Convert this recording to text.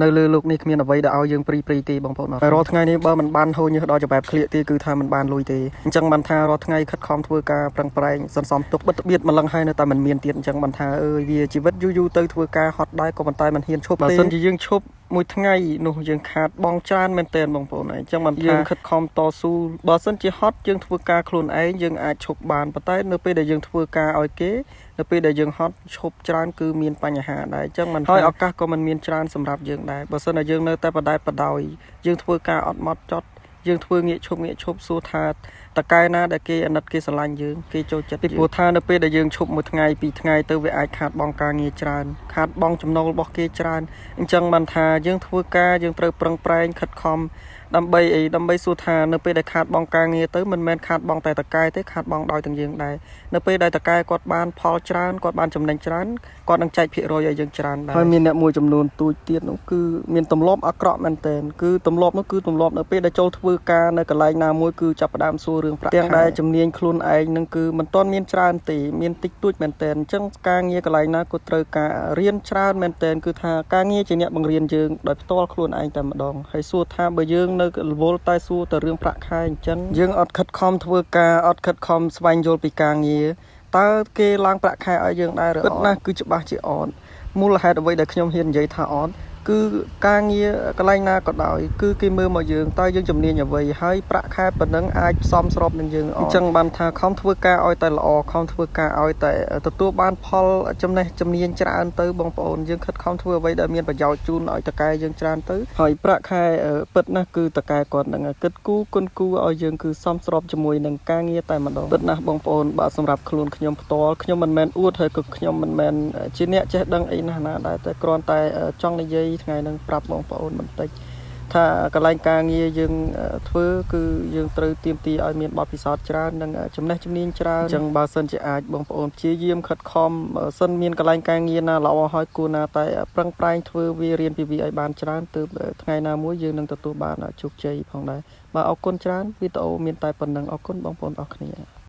នៅលើលោកនេះគ្មានអ្វីដែលឲ្យយើងព្រីទេបងប្អូនតែរាល់ថ្ងៃនេះបើមិនបានហូរញើសដល់ច្បាប់ក្លៀកទេគឺថាមិនបានលុយទេអញ្ចឹងបានថារាល់ថ្ងៃខិតខំធ្វើការប្រឹងប្រែងសន្សំទុកបិទបៀតម្លឹងហើយនៅតែមិនមានទៀតអញ្ចឹងបានថាវាជីវិតយូរទៅធ្វើការហត់ដែរក៏ប៉ុន្តែមិនហ៊ានឈប់ទេបើសិនជាយើងឈប់មួយថ្ងៃនោះយើងខាតបងច្រើនមែនទែនបងប្អូនអញ្ចឹងបានថាយើងខិតខំតស៊ូបើសិនជាហត់យើងធ្វើការខ្លួនឯងយើងអាចឈប់បានប៉ុន្តែនៅពេលដែលយើងធ្វើការឲ្យគេនៅពេលដែលយើងហត់ឈប់ច្រើនគឺមានបញ្ហាដែរអញ្ចឹងមិនហើយឱកាសក៏មិនមានច្រើនសម្រាប់យើងដែរបើសិនតែយើងនៅតែបដែតបដោយយើងធ្វើការអត់ម៉ត់ចត់យើងធ្វើងាកឈប់សួរថាតកែណាដែលគេអាណិតគេស្រឡាញ់យើងគេចូលចិត្តពីព្រោះថានៅពេលដែលយើងឈប់មួយថ្ងៃពីរថ្ងៃទៅវាអាចខាតបង់ការងារច្រើនខាតបង់ចំណូលរបស់គេច្រើនអញ្ចឹងបានថាយើងធ្វើការយើងត្រូវប្រឹងប្រែងខិតខំដើម្បីសួរថានៅពេលដែលខាតបង់ការងារទៅមិនមែនខាតបង់តែតកែទេខាតបង់ដោយទាំងយើងដែរនៅពេលដែលតកែគាត់បានផលច្រើនគាត់បានចំណេញច្រើនគាត់នឹងចែកភាគរយឲ្យយើងច្រើនដែរហើយមានអ្នកមួយចំនួនទូចទៀតនោះគឺមានទម្លាប់អាក្រក់មែនទែនគឺទម្លាប់នោះគឺទម្លាប់នៅពេលដែលចូលធ្វើការនៅកន្លែងណាមួយគឺចាប់ផ្ដើមសួររឿងប្រាក់ទាំងដែលជំនាញខ្លួនឯងនឹងគឺមិនទាន់មានច្រើនទេមានតិចតួចមែនទែនអញ្ចឹងការងារកន្លែងណាក៏ត្រូវការរៀនច្រើនមែនទែនគឺថាការងារជាអ្នកបង្រៀនយើងដោយផ្ទាល់ខ្លួនឯងតែម្ដងហើយសួរថាបើយើងនៅរវល់តែសួរតែរឿងប្រាក់ខែអញ្ចឹងយើងអត់ខិតខំធ្វើការអត់ខិតខំស្វែងយល់ពីការងារតើគេឡើងប្រាក់ខែឲ្យយើងដែរឬអត់ណាគឺច្បាស់ជាអត់មូលហេតុអ្វីដែលខ្ញុំហ៊ាននិយាយថាអត់គឺការងារកន្លែងណាក៏ដោយគឺគេមើលមកយើងតើយើងជំនាញអ្វីហើយប្រាក់ខែប៉ុណ្ណឹងអាចសមស្របនឹងយើងអញ្ចឹងបានថាខំធ្វើការឲ្យតែល្អខំធ្វើការឲ្យតែទទួលបានផលចំណេះជំនាញច្រើនទៅបងប្អូនយើងខិតខំធ្វើអ្វីដែលមានប្រយោជន៍ជូនឲ្យតកែយើងច្រើនទៅហើយប្រាក់ខែពិតណាស់គឺតកែគាត់នឹងគិតគូរគុណគូឲ្យយើងគឺសមស្របជាមួយនឹងការងារតែម្ដងពិតណាស់បងប្អូនបាទសម្រាប់ខ្លួនខ្ញុំផ្ទាល់ខ្ញុំមិនមែនអួតហើយក៏ខ្ញុំមិនមែនជាអ្នកចេះដឹងអីណាស់ណាដែរតែគ្រាន់តែចង់និយាយថ្ងៃហ្នឹងប្រាប់បងប្អូនបន្តិចថាកន្លែងការងារយើងធ្វើគឺយើងត្រូវទាមទារឲ្យមានបទពិសោធន៍ច្រើននិងចំណេះជំនាញច្រើនអញ្ចឹងបើសិនជាអាចបងប្អូនព្យាយាមខិតខំសិនមានកន្លែងការងារណាល្អហើយគួរណាតែប្រឹងប្រែងធ្វើវារៀនពីវាឲ្យបានច្រើនទើបថ្ងៃណាមួយយើងនឹងទទួលបានជោគជ័យផងដែរបាទអរគុណច្រើនវីដេអូមានតែប៉ុណ្្នឹងអរគុណបងប្អូនអរគ្នា